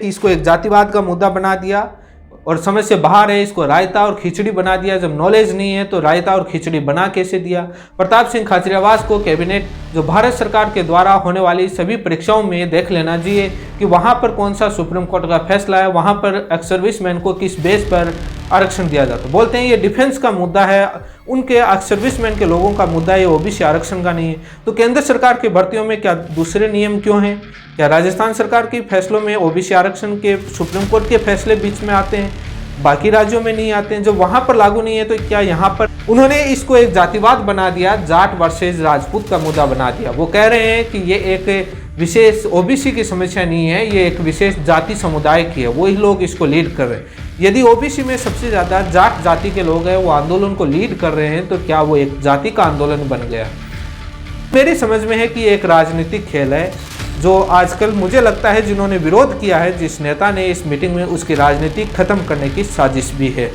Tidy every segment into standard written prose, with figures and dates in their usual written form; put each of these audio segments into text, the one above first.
इसको एक जातिवाद का मुद्दा बना दिया और समझ से बाहर है, इसको रायता और खिचड़ी बना दिया। जब नॉलेज नहीं है तो रायता और खिचड़ी बना कैसे दिया। प्रताप सिंह खाचरियावास को कैबिनेट जो भारत सरकार के द्वारा होने वाली सभी परीक्षाओं में देख लेना चाहिए कि वहाँ पर कौन सा सुप्रीम कोर्ट का फैसला है, वहाँ पर एक्स सर्विसमैन को किस बेस पर आरक्षण दिया जाता है। बोलते हैं ये डिफेंस का मुद्दा है, उनके एक्स सर्विसमैन के लोगों का मुद्दा है, ओबीसी आरक्षण का नहीं है। तो केंद्र सरकार की भर्तियों में क्या दूसरे नियम क्यों हैं? क्या राजस्थान सरकार के फैसलों में ओबीसी आरक्षण के सुप्रीम कोर्ट के फैसले बीच में आते हैं, बाकी राज्यों में नहीं आते हैं? जब वहां पर लागू नहीं है तो क्या यहाँ पर उन्होंने इसको एक जातिवाद बना दिया, जाट वर्सेज राजपूत का मुद्दा बना दिया। वो कह रहे हैं कि ये एक विशेष ओबीसी की समस्या नहीं है, ये एक विशेष जाति समुदाय की है, वही लोग इसको लीड कर रहे हैं। यदि ओबीसी में सबसे ज़्यादा जाट जाति के लोग हैं वो आंदोलन को लीड कर रहे हैं तो क्या वो एक जाति का आंदोलन बन गया? मेरी समझ में है कि एक राजनीतिक खेल है जो आजकल मुझे लगता है जिन्होंने विरोध किया है, जिस नेता ने इस मीटिंग में, उसकी राजनीति खत्म करने की साजिश भी है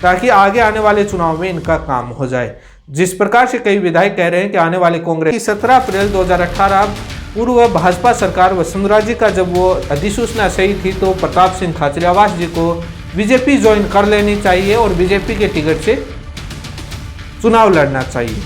ताकि आगे आने वाले चुनाव में इनका काम हो जाए। जिस प्रकार से कई विधायक कह रहे हैं कि आने वाले कांग्रेस की 17 अप्रैल 2018 पूर्व भाजपा सरकार वसुंधरा जी का जब वो अधिसूचना सही थी तो प्रताप सिंह खाचरियावास जी को बीजेपी ज्वाइन कर लेनी चाहिए और बीजेपी के टिकट से चुनाव लड़ना चाहिए।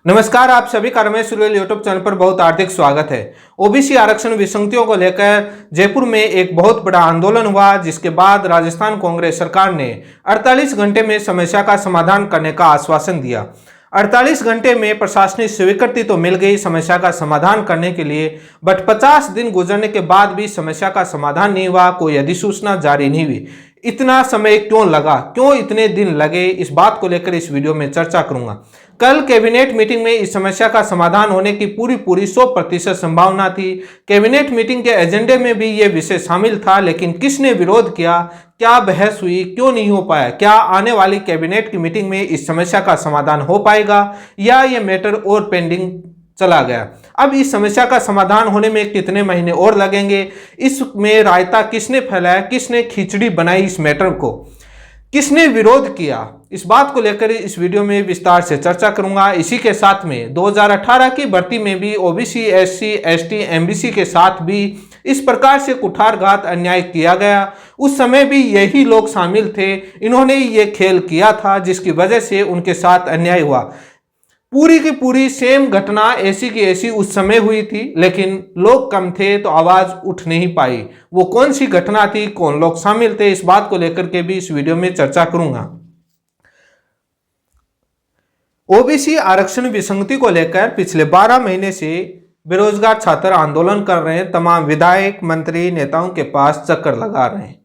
नमस्कार, आप सभी का रमेश सुरेल यूट्यूब चैनल पर बहुत हार्दिक स्वागत है। ओबीसी आरक्षण विसंगतियों को लेकर जयपुर में एक बहुत बड़ा आंदोलन हुआ, जिसके बाद राजस्थान कांग्रेस सरकार ने 48 घंटे में समस्या का समाधान करने का आश्वासन दिया। 48 घंटे में प्रशासनिक स्वीकृति तो मिल गई समस्या का समाधान करने के लिए, बट 50 दिन गुजरने के बाद भी समस्या का समाधान नहीं हुआ, कोई अधिसूचना जारी नहीं हुई। इतना समय क्यों लगा, क्यों इतने दिन लगे, इस बात को लेकर इस वीडियो में चर्चा करूंगा। कल कैबिनेट मीटिंग में इस समस्या का समाधान होने की पूरी 100% संभावना थी। कैबिनेट मीटिंग के एजेंडे में भी ये विषय शामिल था, लेकिन किसने विरोध किया, क्या बहस हुई, क्यों नहीं हो पाया? क्या आने वाली कैबिनेट की मीटिंग में इस समस्या का समाधान हो पाएगा या ये मैटर और पेंडिंग चला गया? अब इस समस्या का समाधान होने में कितने महीने और लगेंगे? इसमें रायता किसने फैलाया, किसने खिचड़ी बनाई, इस मैटर को किसने विरोध किया, इस बात को लेकर इस वीडियो में विस्तार से चर्चा करूंगा। इसी के साथ में 2018 की भर्ती में भी ओबीसी, एससी, एसटी, एमबीसी के साथ भी इस प्रकार से कुठारघात अन्याय किया गया। उस समय भी यही लोग शामिल थे, इन्होंने ये खेल किया था जिसकी वजह से उनके साथ अन्याय हुआ। पूरी की पूरी सेम घटना ऐसी की ऐसी उस समय हुई थी, लेकिन लोग कम थे तो आवाज उठ नहीं पाई। वो कौन सी घटना थी, कौन लोग शामिल थे, इस बात को लेकर के भी इस वीडियो में चर्चा करूंगा। ओबीसी आरक्षण विसंगति को लेकर पिछले 12 महीने से बेरोजगार छात्र आंदोलन कर रहे हैं। तमाम विधायक, मंत्री, नेताओं के पास चक्कर लगा रहे हैं,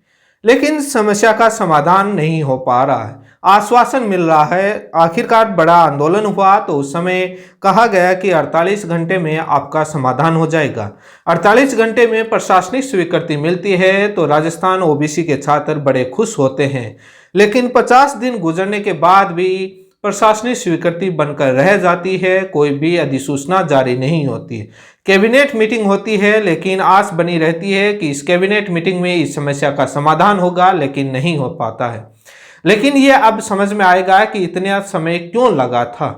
लेकिन समस्या का समाधान नहीं हो पा रहा है। आश्वासन मिल रहा है। आखिरकार बड़ा आंदोलन हुआ तो उस समय कहा गया कि 48 घंटे में आपका समाधान हो जाएगा। 48 घंटे में प्रशासनिक स्वीकृति मिलती है तो राजस्थान ओबीसी के छात्र बड़े खुश होते हैं, लेकिन 50 दिन गुजरने के बाद भी प्रशासनिक स्वीकृति बनकर रह जाती है, कोई भी अधिसूचना जारी नहीं होती। कैबिनेट मीटिंग होती है, लेकिन आस बनी रहती है कि इस कैबिनेट मीटिंग में इस समस्या का समाधान होगा, लेकिन नहीं हो पाता है। लेकिन ये अब समझ में आएगा कि इतना समय क्यों लगा था।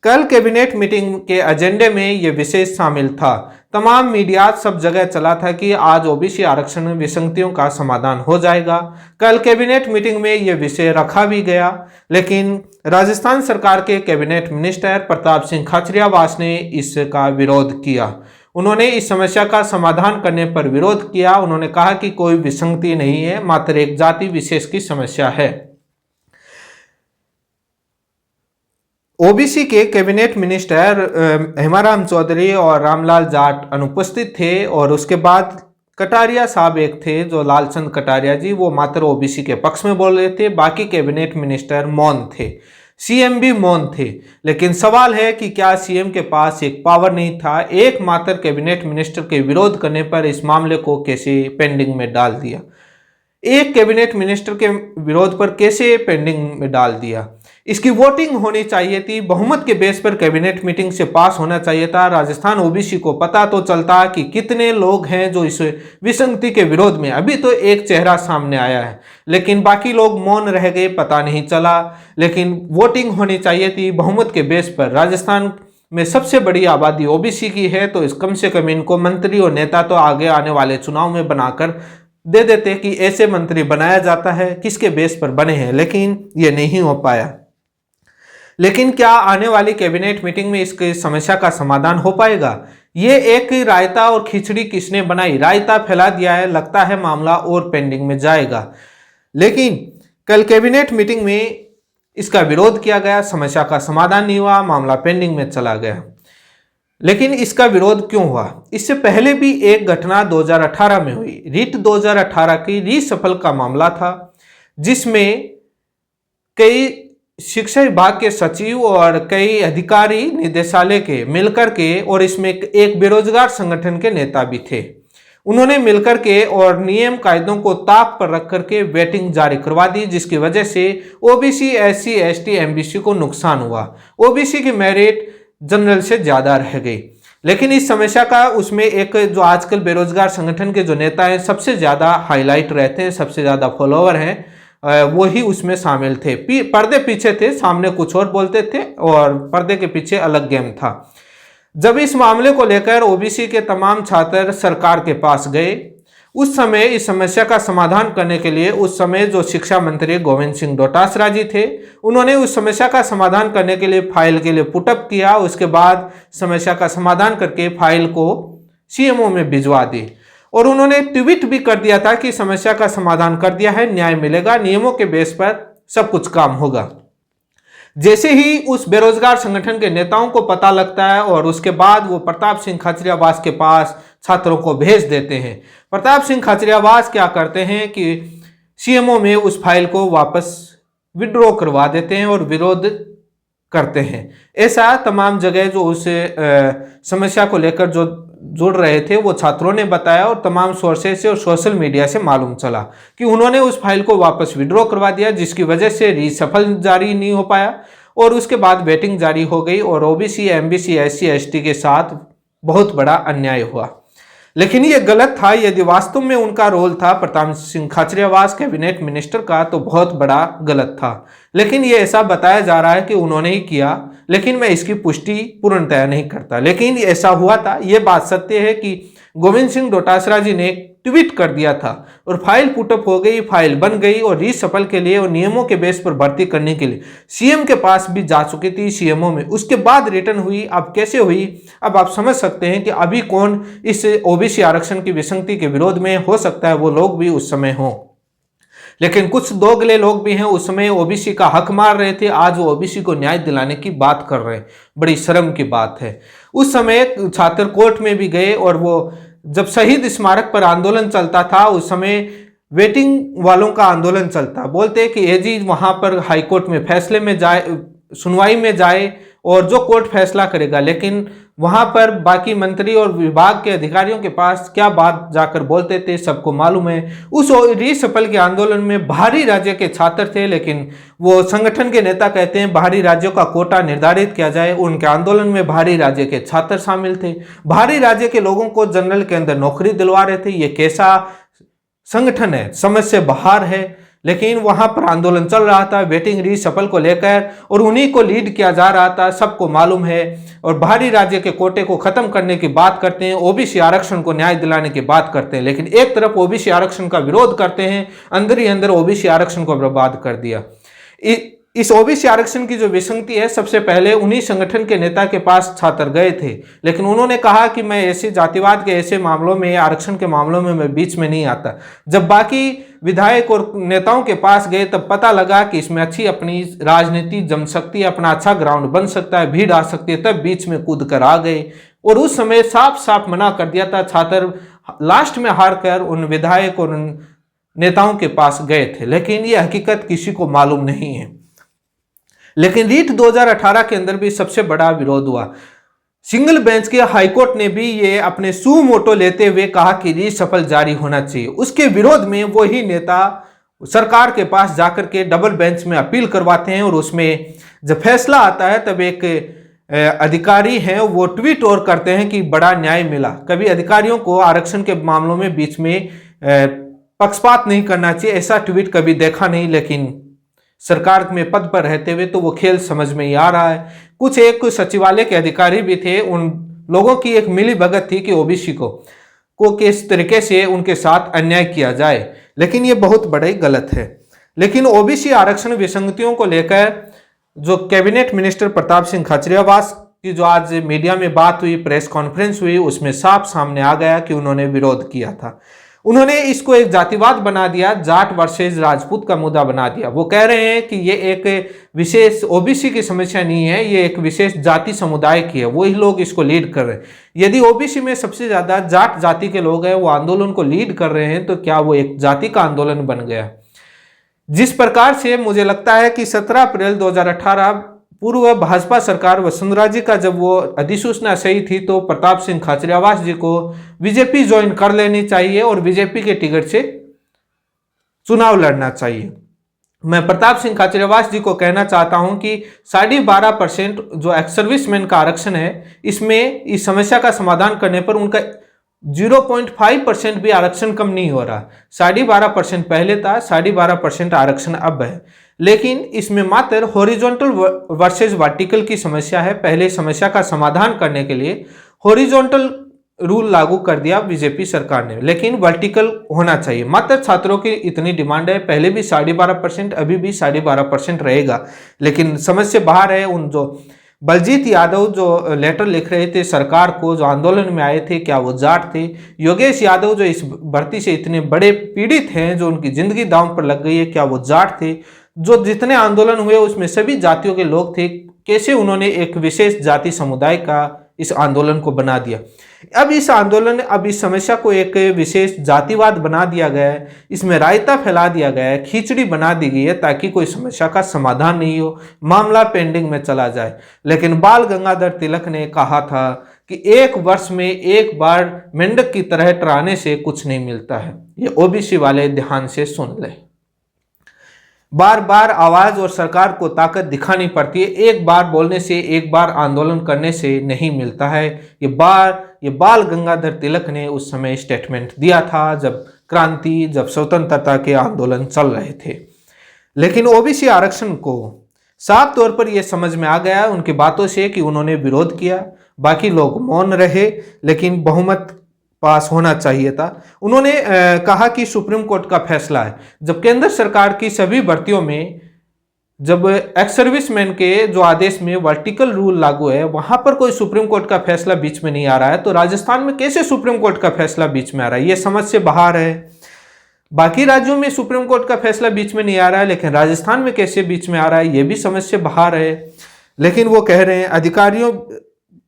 कल कैबिनेट मीटिंग के एजेंडे में ये विषय शामिल था। तमाम मीडिया सब जगह चला था कि आज ओबीसी आरक्षण विसंगतियों का समाधान हो जाएगा। कल कैबिनेट मीटिंग में ये विषय रखा भी गया, लेकिन राजस्थान सरकार के कैबिनेट मिनिस्टर प्रताप सिंह खाचरियावास ने इसका विरोध किया। उन्होंने इस समस्या का समाधान करने पर विरोध किया। उन्होंने कहा कि कोई विसंगति नहीं है, मात्र एक जाति विशेष की समस्या है। ओबीसी के कैबिनेट मिनिस्टर हेमाराम चौधरी और रामलाल जाट अनुपस्थित थे, और उसके बाद कटारिया साहब एक थे जो लालचंद कटारिया जी, वो मात्र ओबीसी के पक्ष में बोल रहे थे। बाकी कैबिनेट मिनिस्टर मौन थे, सीएम भी मौन थे। लेकिन सवाल है कि क्या सीएम के पास एक पावर नहीं था? एकमात्र कैबिनेट मिनिस्टर के विरोध करने पर इस मामले को कैसे पेंडिंग में डाल दिया? एक कैबिनेट मिनिस्टर के विरोध पर कैसे पेंडिंग में डाल दिया? इसकी वोटिंग होनी चाहिए थी, बहुमत के बेस पर कैबिनेट मीटिंग से पास होना चाहिए था। राजस्थान ओबीसी को पता तो चलता कि कितने लोग हैं जो इस विसंगति के विरोध में। अभी तो एक चेहरा सामने आया है, लेकिन बाकी लोग मौन रह गए, पता नहीं चला। लेकिन वोटिंग होनी चाहिए थी बहुमत के बेस पर। राजस्थान में सबसे बड़ी आबादी ओबीसी की है, तो कम से कम इनको मंत्री और नेता तो आगे आने वाले चुनाव में बनाकर दे देते कि ऐसे मंत्री बनाया जाता है, किसके बेस पर बने हैं, लेकिन ये नहीं हो पाया। लेकिन क्या आने वाली कैबिनेट मीटिंग में इसकी समस्या का समाधान हो पाएगा? ये एक रायता और खिचड़ी किसने बनाई, रायता फैला दिया है, लगता है मामला और पेंडिंग में जाएगा। लेकिन कल कैबिनेट मीटिंग में इसका विरोध किया गया, समस्या का समाधान नहीं हुआ, मामला पेंडिंग में चला गया। लेकिन इसका विरोध क्यों हुआ? इससे पहले भी एक घटना 2018 में हुई। रीट 2018 की रीसफल का मामला था, जिसमें कई शिक्षा विभाग के सचिव और कई अधिकारी निदेशालय के मिलकर के, और इसमें एक बेरोजगार संगठन के नेता भी थे, उन्होंने मिलकर के और नियम कायदों को ताक पर रख करके वेटिंग जारी करवा दी, जिसकी वजह से ओबीसी, एससी, एसटी, एमबीसी को नुकसान हुआ। ओबीसी की मेरिट जनरल से ज्यादा रह गई। लेकिन इस समस्या का उसमें एक जो आजकल बेरोजगार संगठन के जो नेता हैं, सबसे ज्यादा हाईलाइट रहते हैं, सबसे ज्यादा फॉलोअर हैं, वो ही उसमें शामिल थे। पर्दे पीछे थे, सामने कुछ और बोलते थे और पर्दे के पीछे अलग गेम था। जब इस मामले को लेकर ओबीसी के तमाम छात्र सरकार के पास गए, उस समय इस समस्या का समाधान करने के लिए उस समय जो शिक्षा मंत्री गोविंद सिंह डोटासरा जी थे, उन्होंने उस समस्या का समाधान करने के लिए फाइल के लिए पुटअप किया। उसके बाद समस्या का समाधान करके फाइल को सीएमओ में भिजवा दी और उन्होंने ट्वीट भी कर दिया था कि समस्या का समाधान कर दिया है, न्याय मिलेगा, नियमों के बेस पर सब कुछ काम होगा। जैसे ही उस बेरोजगार संगठन के नेताओं को पता लगता है और उसके बाद वो प्रताप सिंह खाचरियावास के पास छात्रों को भेज देते हैं। प्रताप सिंह खाचरियावास क्या करते हैं कि सीएमओ में उस फाइल को वापस विड्रॉ करवा देते हैं और विरोध करते हैं। ऐसा तमाम जगह जो उस समस्या को लेकर जो जुड़ रहे थे वो छात्रों ने बताया और तमाम सोर्सेज से और सोशल मीडिया से मालूम चला कि उन्होंने उस फाइल को वापस विड्रॉ करवा दिया, जिसकी वजह से रीसफल जारी नहीं हो पाया और उसके बाद वेटिंग जारी हो गई और ओबीसी, एमबीसी, एससी, एसटी के साथ बहुत बड़ा अन्याय हुआ। लेकिन ये गलत था। यदि वास्तव में उनका रोल था प्रताप सिंह खाचरियावास कैबिनेट मिनिस्टर का, तो बहुत बड़ा गलत था। लेकिन ये ऐसा बताया जा रहा है कि उन्होंने ही किया, लेकिन मैं इसकी पुष्टि पूर्णतया नहीं करता। लेकिन ऐसा हुआ था, ये बात सत्य है कि गोविंद सिंह डोटासरा जी ने ट्वीट कर दिया था और फाइल पुटअप हो गई, फाइल बन गई और रीसफल के लिए और नियमों के बेस पर भर्ती करने के लिए सीएम के पास भी जा चुकी थी, सीएमओ में। उसके बाद रिटर्न हुई। अब कैसे हुई, अब आप समझ सकते हैं कि अभी कौन इस ओबीसी आरक्षण की विसंगति के विरोध में हो सकता है, वो लोग भी उस समय हों। लेकिन कुछ दोगले लोग भी हैं, उस समय ओबीसी का हक मार रहे थे, आज वो ओबीसी को न्याय दिलाने की बात कर रहे हैं। बड़ी शर्म की बात है। उस समय छात्र कोर्ट में भी गए और वो जब शहीद स्मारक पर आंदोलन चलता था, उस समय वेटिंग वालों का आंदोलन चलता, बोलते कि ये जी वहां पर हाईकोर्ट में फैसले में जाए, सुनवाई में जाए और जो कोर्ट फैसला करेगा। लेकिन वहां पर बाकी मंत्री और विभाग के अधिकारियों के पास क्या बात जाकर बोलते थे, सबको मालूम है। उस रीसफल के आंदोलन में बाहरी राज्य के छात्र थे, लेकिन वो संगठन के नेता कहते हैं बाहरी राज्यों का कोटा निर्धारित किया जाए। उनके आंदोलन में बाहरी राज्य के छात्र शामिल थे, बाहरी राज्य के लोगों को जनरल के अंदर नौकरी दिलवा रहे थे। ये कैसा संगठन है, समझ से बाहर है। लेकिन वहां पर आंदोलन चल रहा था वेटिंग रीसफल को लेकर और उन्हीं को लीड किया जा रहा था, सबको मालूम है। और बाहरी राज्य के कोटे को खत्म करने की बात करते हैं, ओबीसी आरक्षण को न्याय दिलाने की बात करते हैं, लेकिन एक तरफ ओबीसी आरक्षण का विरोध करते हैं, अंदर ही अंदर ओबीसी आरक्षण को बर्बाद कर दिया। इस ओबीसी आरक्षण की जो विसंगति है, सबसे पहले उन्हीं संगठन के नेता के पास छात्र गए थे, लेकिन उन्होंने कहा कि मैं ऐसे जातिवाद के ऐसे मामलों में, आरक्षण के मामलों में मैं बीच में नहीं आता। जब बाकी विधायक और नेताओं के पास गए तब पता लगा कि इसमें अच्छी अपनी राजनीति जम सकती है, अपना अच्छा ग्राउंड बन सकता है, भीड़ आ सकती है, तब बीच में कूद कर आ गए और उस समय साफ साफ मना कर दिया था। छात्र लास्ट में हार कर उन विधायक और उन नेताओं के पास गए थे, लेकिन ये हकीकत किसी को मालूम नहीं है। लेकिन रीट 2018 के अंदर भी सबसे बड़ा विरोध हुआ। सिंगल बेंच के हाईकोर्ट ने भी ये अपने सू मोटो लेते हुए कहा कि रीसफल जारी होना चाहिए। उसके विरोध में वही नेता सरकार के पास जाकर के डबल बेंच में अपील करवाते हैं और उसमें जब फैसला आता है तब एक अधिकारी हैं वो ट्वीट और करते हैं कि बड़ा न्याय मिला। कभी अधिकारियों को आरक्षण के मामलों में बीच में पक्षपात नहीं करना चाहिए, ऐसा ट्वीट कभी देखा नहीं। लेकिन सरकार में पद पर रहते हुए तो वो खेल समझ में ही आ रहा है। कुछ एक सचिवालय के अधिकारी भी थे, उन लोगों की एक मिली भगत थी कि ओबीसी को को किस तरीके से उनके साथ अन्याय किया जाए, लेकिन ये बहुत बड़ी गलत है। लेकिन ओबीसी आरक्षण विसंगतियों को लेकर जो कैबिनेट मिनिस्टर प्रताप सिंह खाचरियावास की जो आज मीडिया में बात हुई, प्रेस कॉन्फ्रेंस हुई, उसमें साफ सामने आ गया कि उन्होंने विरोध किया था। उन्होंने इसको एक जातिवाद बना दिया, जाट वर्सेस राजपूत का मुद्दा बना दिया। वो कह रहे हैं कि ये एक विशेष ओबीसी की समस्या नहीं है, ये एक विशेष जाति समुदाय की है, वही लोग इसको लीड कर रहे हैं। यदि ओबीसी में सबसे ज्यादा जाट जाति के लोग हैं, वो आंदोलन को लीड कर रहे हैं, तो क्या वो एक जाति का आंदोलन बन गया? जिस प्रकार से मुझे लगता है कि 17 अप्रैल 2018 पूर्व भाजपा सरकार वसुंधरा जी का जब वो अधिसूचना सही थी, तो प्रताप सिंह खाचरियावास जी को बीजेपी ज्वाइन कर लेनी चाहिए और बीजेपी के टिकट से चुनाव लड़ना चाहिए। मैं प्रताप सिंह खाचरियावास जी को कहना चाहता हूं कि 12.5% जो एक्स सर्विसमैन का आरक्षण है, इसमें इस समस्या का समाधान करने पर उनका 0.5% भी आरक्षण कम नहीं हो रहा। 12.5% पहले था, 12.5% आरक्षण अब है, लेकिन इसमें मात्र हॉरिजॉन्टल वर्सेस वर्टिकल की समस्या है। पहले समस्या का समाधान करने के लिए हॉरिजॉन्टल रूल लागू कर दिया बीजेपी सरकार ने, लेकिन वर्टिकल होना चाहिए। मात्र छात्रों की इतनी डिमांड है, पहले भी 12.5%, अभी भी 12.5% रहेगा, लेकिन समस्या बाहर है। उन जो बलजीत यादव जो लेटर लिख रहे थे सरकार को, जो आंदोलन में आए थे, क्या वो जाट थे? योगेश यादव जो इस भर्ती से इतने बड़े पीड़ित हैं, जो उनकी जिंदगी दांव पर लग गई है, क्या वो जाट थे? जो जितने आंदोलन हुए उसमें सभी जातियों के लोग थे। कैसे उन्होंने एक विशेष जाति समुदाय का इस आंदोलन को बना दिया? अब इस समस्या को एक विशेष जातिवाद बना दिया गया है, इसमें रायता फैला दिया गया है, खिचड़ी बना दी गई है, ताकि कोई समस्या का समाधान नहीं हो, मामला पेंडिंग में चला जाए। लेकिन बाल गंगाधर तिलक ने कहा था कि 1 वर्ष में एक बार मेंढक की तरह टराने से कुछ नहीं मिलता है। ये ओबीसी वाले ध्यान से सुन ले। बार बार आवाज और सरकार को ताकत दिखानी पड़ती है, एक बार बोलने से, एक बार आंदोलन करने से नहीं मिलता है। ये बाल गंगाधर तिलक ने उस समय स्टेटमेंट दिया था, जब स्वतंत्रता के आंदोलन चल रहे थे। लेकिन ओबीसी आरक्षण को साफ तौर पर यह समझ में आ गया उनकी बातों से कि उन्होंने विरोध किया, बाकी लोग मौन रहे, लेकिन बहुमत पास होना चाहिए था। उन्होंने कहा कि सुप्रीम कोर्ट का फैसला है, जब केंद्र सरकार की सभी भर्तियों में जब एक्स सर्विसमैन के जो आदेश में वर्टिकल रूल लागू है, वहां पर कोई सुप्रीम कोर्ट का फैसला बीच में नहीं आ रहा है, तो राजस्थान में कैसे सुप्रीम कोर्ट का फैसला बीच में आ रहा है? ये समझ से बाहर है। बाकी राज्यों में सुप्रीम कोर्ट का फैसला बीच में नहीं आ रहा है, लेकिन राजस्थान में कैसे बीच में आ रहा है, ये भी समझ से बाहर है। लेकिन वो कह रहे हैं, अधिकारियों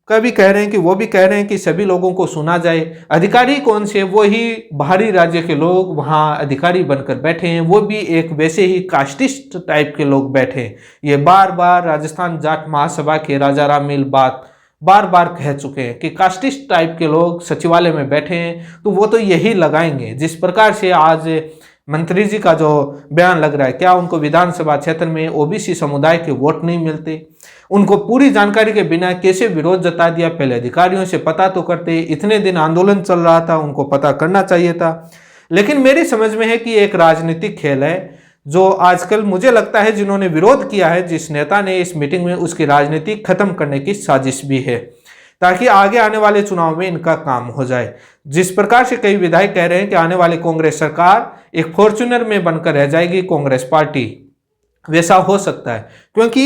का भी कह रहे हैं कि वो भी कह रहे हैं कि सभी लोगों को सुना जाए। अधिकारी कौन से? वो ही बाहरी राज्य के लोग वहाँ अधिकारी बनकर बैठे हैं, वो भी एक वैसे ही कास्टिस्ट टाइप के लोग बैठे हैं। ये बार बार राजस्थान जाट महासभा के राजा राम मील बार बार कह चुके हैं कि कास्टिस्ट टाइप के लोग सचिवालय में बैठे हैं, तो वो तो यही लगाएंगे। जिस प्रकार से आज मंत्री जी का जो बयान लग रहा है, क्या उनको विधानसभा क्षेत्र में ओबीसी समुदाय के वोट नहीं मिलते? उनको पूरी जानकारी के बिना कैसे विरोध जता दिया? पहले अधिकारियों से पता तो करते, इतने दिन आंदोलन चल रहा था, उनको पता करना चाहिए था। लेकिन मेरी समझ में है कि एक राजनीतिक खेल है, जो आजकल मुझे लगता है जिन्होंने विरोध किया है, जिस नेता ने इस मीटिंग में, उसकी राजनीति खत्म करने की साजिश भी है, ताकि आगे आने वाले चुनाव में इनका काम हो जाए। जिस प्रकार से कई विधायक कह रहे हैं कि आने वाली कांग्रेस सरकार एक फॉर्च्यूनर में बनकर रह जाएगी कांग्रेस पार्टी, वैसा हो सकता है, क्योंकि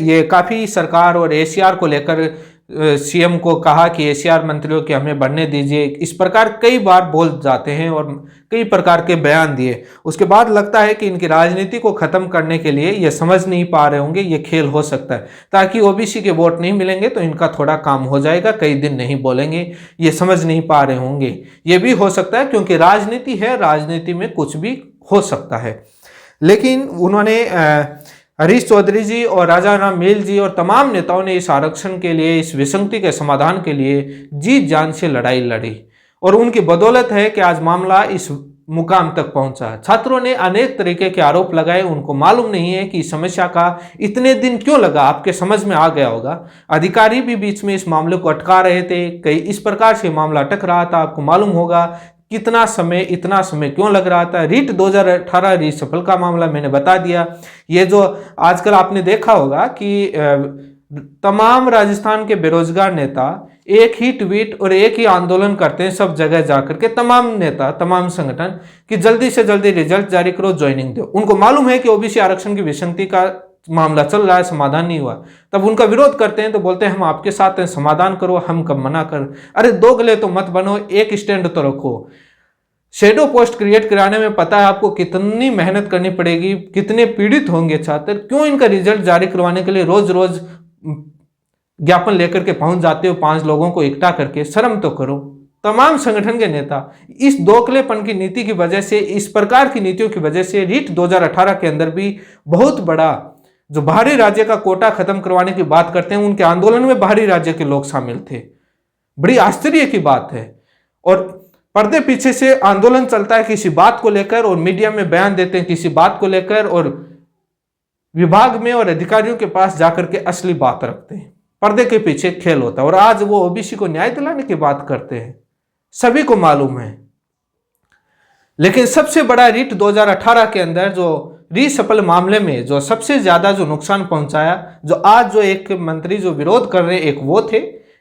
ये काफ़ी सरकार और एसीआर को लेकर सीएम को कहा कि एसीआर मंत्रियों के हमें बनने दीजिए, इस प्रकार कई बार बोल जाते हैं और कई प्रकार के बयान दिए। उसके बाद लगता है कि इनकी राजनीति को खत्म करने के लिए ये समझ नहीं पा रहे होंगे, ये खेल हो सकता है, ताकि ओबीसी के वोट नहीं मिलेंगे तो इनका थोड़ा काम हो जाएगा, कई दिन नहीं बोलेंगे, ये समझ नहीं पा रहे होंगे। ये भी हो सकता है, क्योंकि राजनीति है, राजनीति में कुछ भी हो सकता है। लेकिन उन्होंने हरीश चौधरी जी और राजा राम मील जी और तमाम नेताओं ने इस आरक्षण के लिए, इस विसंगति के समाधान के लिए जी जान से लड़ाई लड़ी, और उनकी बदौलत है कि आज मामला इस मुकाम तक पहुंचा। छात्रों ने अनेक तरीके के आरोप लगाए, उनको मालूम नहीं है कि समस्या का इतने दिन क्यों लगा। आपके समझ में आ गया होगा, अधिकारी भी बीच में इस मामले को अटका रहे थे, कई इस प्रकार से मामला अटक रहा था। आपको मालूम होगा इतना समय क्यों लग रहा था। रीट 2018 रीसफल का मामला मैंने बता दिया। ये जो आजकल आपने देखा होगा कि तमाम राजस्थान के बेरोजगार नेता एक ही ट्वीट और एक ही आंदोलन करते हैं सब जगह जाकर के, तमाम नेता तमाम संगठन, कि जल्दी से जल्दी रिजल्ट जारी करो, ज्वाइनिंग दो। उनको मालूम है कि ओबीसी आरक्षण की विसंगति का मामला चल रहा है, समाधान नहीं हुआ, तब उनका विरोध करते हैं तो बोलते हैं हम आपके साथ हैं, समाधान करो, हम कब मना कर। अरे दोगले तो मत बनो, एक स्टैंड तो रखो। शेडो पोस्ट क्रिएट कराने में पता है आपको कितनी मेहनत करनी पड़ेगी, कितने पीड़ित होंगे छात्र, क्यों इनका रिजल्ट जारी करवाने के लिए रोज रोज ज्ञापन लेकर के पहुंच जाते हो 5 लोगों को इकट्ठा करके, शर्म तो करो। तमाम संगठन के नेता इस दोगलेपन की नीति की वजह से, इस प्रकार की नीतियों की वजह से रीट 2018 के अंदर भी बहुत बड़ा जो बाहरी राज्य का कोटा खत्म करवाने की बात करते हैं, उनके आंदोलन में बाहरी राज्य के लोग शामिल थे। बड़ी आश्चर्य की बात है। और पर्दे पीछे से आंदोलन चलता है किसी बात को लेकर, और मीडिया में बयान देते हैं किसी बात को लेकर, और विभाग में और अधिकारियों के पास जाकर के असली बात रखते हैं। पर्दे के पीछे खेल होता है। और आज वो ओबीसी को न्याय दिलाने की बात करते हैं, सभी को मालूम है। लेकिन सबसे बड़ा रीट 2018 के अंदर जो रीसफल मामले में जो सबसे ज्यादा जो नुकसान पहुंचाया, जो आज जो एक मंत्री जो विरोध कर रहे, एक वो थे,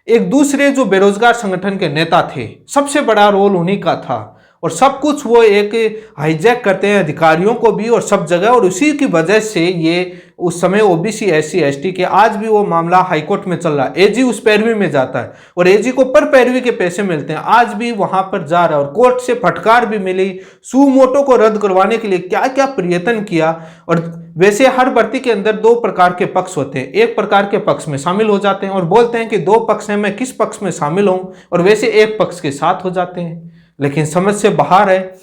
एक दूसरे जो बेरोजगार संगठन के नेता थे, सबसे बड़ा रोल उन्हीं का था। और सब कुछ वो एक हाईजैक करते हैं अधिकारियों को भी और सब जगह, और उसी की वजह से ये उस समय ओबीसी SC ST के, आज भी वो मामला हाईकोर्ट में चल रहा है। एजी उस पैरवी में जाता है और एजी को पर पैरवी के पैसे मिलते हैं, आज भी वहां पर जा रहा है। और कोर्ट से फटकार भी मिली, सुमोटो को रद्द करवाने के लिए क्या क्या प्रयत्न किया। और वैसे हर भर्ती के अंदर 2 प्रकार के पक्ष होते हैं, एक प्रकार के पक्ष में शामिल हो जाते हैं और बोलते हैं कि 2 पक्ष हैं, मैं किस पक्ष में शामिल हूं, और वैसे एक पक्ष के साथ हो जाते हैं, लेकिन समझ से बाहर है।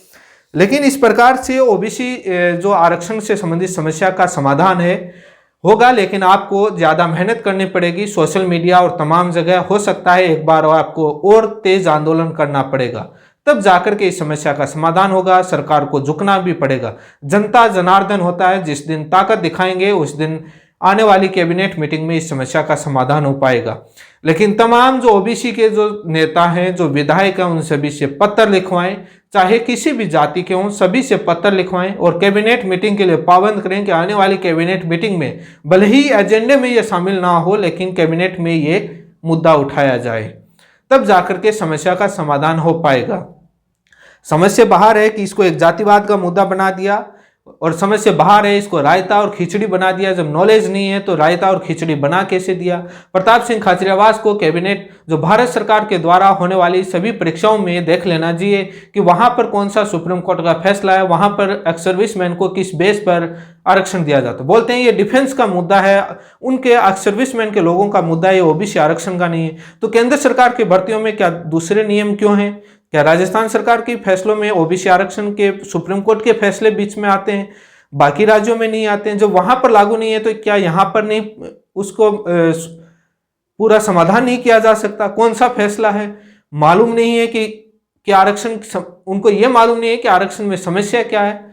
लेकिन इस प्रकार से ओबीसी जो आरक्षण से संबंधित समस्या का समाधान है होगा, लेकिन आपको ज़्यादा मेहनत करनी पड़ेगी। सोशल मीडिया और तमाम जगह हो सकता है एक बार आपको और तेज आंदोलन करना पड़ेगा, तब जाकर के इस समस्या का समाधान होगा। सरकार को झुकना भी पड़ेगा। जनता जनार्दन होता है, जिस दिन ताकत दिखाएंगे उस दिन आने वाली कैबिनेट मीटिंग में इस समस्या का समाधान हो पाएगा। लेकिन तमाम जो ओबीसी के जो नेता हैं, जो विधायक हैं, उन सभी से पत्र लिखवाएं, चाहे किसी भी जाति के हों, सभी से पत्र लिखवाएं और कैबिनेट मीटिंग के लिए पाबंद करें कि आने वाली कैबिनेट मीटिंग में भले ही एजेंडे में ये शामिल ना हो, लेकिन कैबिनेट में ये मुद्दा उठाया जाए, तब जाकर के समस्या का समाधान हो पाएगा। समझ से बाहर है कि इसको एक जातिवाद का मुद्दा बना दिया, और समझ से बाहर है इसको रायता और खिचड़ी बना दिया। जब नॉलेज नहीं है तो रायता और खिचड़ी बना कैसे दिया। प्रताप सिंह खाचरियावास को कैबिनेट जो भारत सरकार के द्वारा होने वाली सभी परीक्षाओं में देख लेना चाहिए कि वहां पर कौन सा सुप्रीम कोर्ट का फैसला है, वहां पर एक्स सर्विसमैन को किस बेस पर आरक्षण दिया जाता है। बोलते हैं ये डिफेंस का मुद्दा है, उनके एक्स सर्विसमैन के लोगों का मुद्दा है, ये ओबीसी आरक्षण का नहीं है। तो केंद्र सरकार की भर्तियों में क्या दूसरे नियम क्यों हैं? क्या राजस्थान सरकार के फैसलों में ओबीसी आरक्षण के सुप्रीम कोर्ट के फैसले बीच में आते हैं, बाकी राज्यों में नहीं आते हैं? जो वहां पर लागू नहीं है तो क्या यहां पर नहीं उसको पूरा समाधान नहीं किया जा सकता? कौन सा फैसला है मालूम नहीं है कि आरक्षण, उनको यह मालूम नहीं है कि आरक्षण में समस्या क्या है,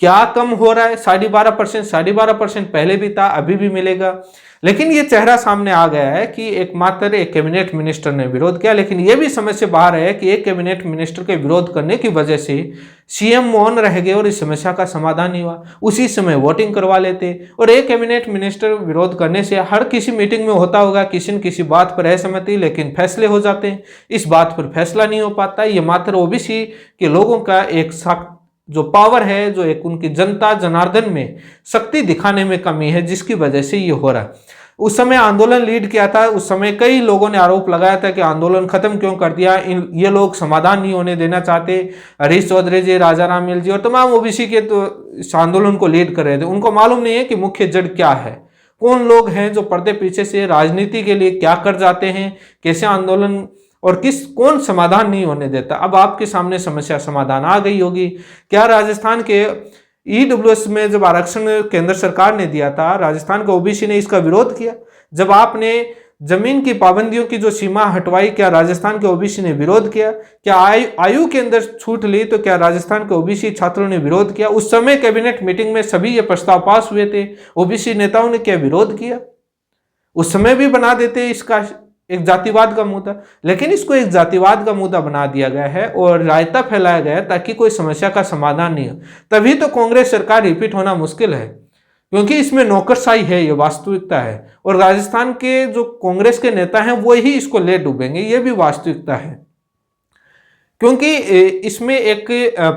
क्या कम हो रहा है। 12.5% पहले भी था, अभी भी मिलेगा। लेकिन ये चेहरा सामने आ गया है कि एकमात्र एक कैबिनेट मिनिस्टर ने विरोध किया। लेकिन ये भी समझ से बाहर है कि एक कैबिनेट मिनिस्टर के विरोध करने की वजह से सीएम मौन रह गए और इस समस्या का समाधान नहीं हुआ। उसी समय वोटिंग करवा लेते, और एक कैबिनेट मिनिस्टर विरोध करने से हर किसी मीटिंग में होता होगा किसी न किसी बात पर असहमति, लेकिन फैसले हो जाते हैं। इस बात पर फैसला नहीं हो पाता। ये मात्र ओबीसी के लोगों का एक जो पावर है, जो एक उनकी जनता जनार्दन में शक्ति दिखाने में कमी है, जिसकी वजह से ये हो रहा है। उस समय आंदोलन लीड किया था, उस समय कई लोगों ने आरोप लगाया था कि आंदोलन खत्म क्यों कर दिया, ये लोग समाधान नहीं होने देना चाहते। हरीश चौधरी जी, राजा राम मिल जी और तमाम ओबीसी के तो इस आंदोलन को लीड कर रहे थे। उनको मालूम नहीं है कि मुख्य जड़ क्या है, कौन लोग हैं जो पर्दे पीछे से राजनीति के लिए क्या कर जाते हैं, कैसे आंदोलन और कौन समाधान नहीं होने देता। अब आपके सामने समस्या समाधान आ गई होगी। क्या राजस्थान के ईडब्ल्यूएस में जब आरक्षण केंद्र सरकार ने दिया था, राजस्थान के ओबीसी ने इसका विरोध किया? जब आपने जमीन की पाबंदियों की जो सीमा हटवाई, क्या राजस्थान के ओबीसी ने विरोध किया? क्या आयु के अंदर छूट ली, तो क्या राजस्थान के ओबीसी छात्रों ने विरोध किया? उस समय कैबिनेट मीटिंग में सभी ये प्रस्ताव पास हुए थे, ओबीसी नेताओं ने क्या विरोध किया? उस समय भी बना देते इसका एक जातिवाद का मुद्दा। लेकिन इसको एक जातिवाद का मुद्दा बना दिया गया है और रायता फैलाया गया है ताकि कोई समस्या का समाधान नहीं हो। तभी तो कांग्रेस सरकार रिपीट होना मुश्किल है। क्योंकि इसमें नौकरशाही है, ये वास्तविकता है। और राजस्थान के जो कांग्रेस के नेता हैं वो ही इसको ले डूबेंगे, ये भी वास्तविकता है। क्योंकि इसमें एक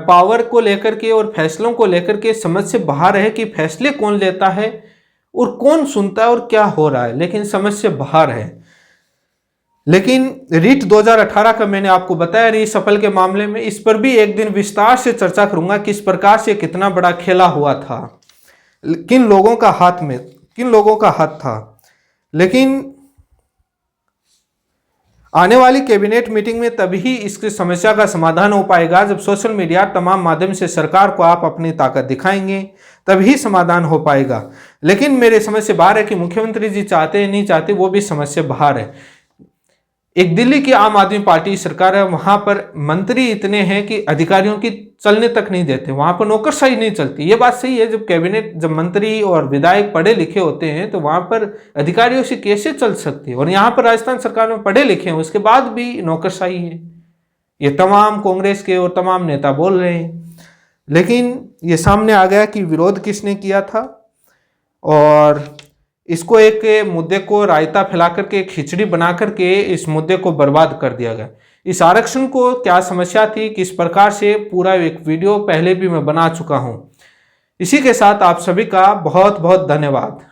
पावर को लेकर के और फैसलों को लेकर के समझ से बाहर है कि फैसले कौन लेता है और कौन सुनता है और क्या हो रहा है, लेकिन समझ से बाहर है। लेकिन रीट 2018 का मैंने आपको बताया, रीसफल के मामले में इस पर भी एक दिन विस्तार से चर्चा करूंगा, किस प्रकार से कितना बड़ा खेला हुआ था, किन लोगों का हाथ था। लेकिन आने वाली कैबिनेट मीटिंग में तभी इसकी समस्या का समाधान हो पाएगा जब सोशल मीडिया तमाम माध्यम से सरकार को आप अपनी ताकत दिखाएंगे, तभी समाधान हो पाएगा। लेकिन मेरे समझ से बाहर है कि मुख्यमंत्री जी चाहते या नहीं चाहते, वो भी समझ से बाहर है। एक दिल्ली की आम आदमी पार्टी सरकार है, वहां पर मंत्री इतने हैं कि अधिकारियों की चलने तक नहीं देते, वहां पर नौकरशाही नहीं चलती। ये बात सही है, जब मंत्री और विधायक पढ़े लिखे होते हैं तो वहां पर अधिकारियों से कैसे चल सकती है। और यहाँ पर राजस्थान सरकार में पढ़े लिखे हैं, उसके बाद भी नौकरशाही है। ये तमाम कांग्रेस के और तमाम नेता बोल रहे हैं। लेकिन ये सामने आ गया कि विरोध किसने किया था, और इसको एक मुद्दे को रायता फैला करके, खिचड़ी बना करके इस मुद्दे को बर्बाद कर दिया गया। इस आरक्षण को क्या समस्या थी, किस प्रकार से, पूरा एक वीडियो पहले भी मैं बना चुका हूं। इसी के साथ आप सभी का बहुत बहुत धन्यवाद।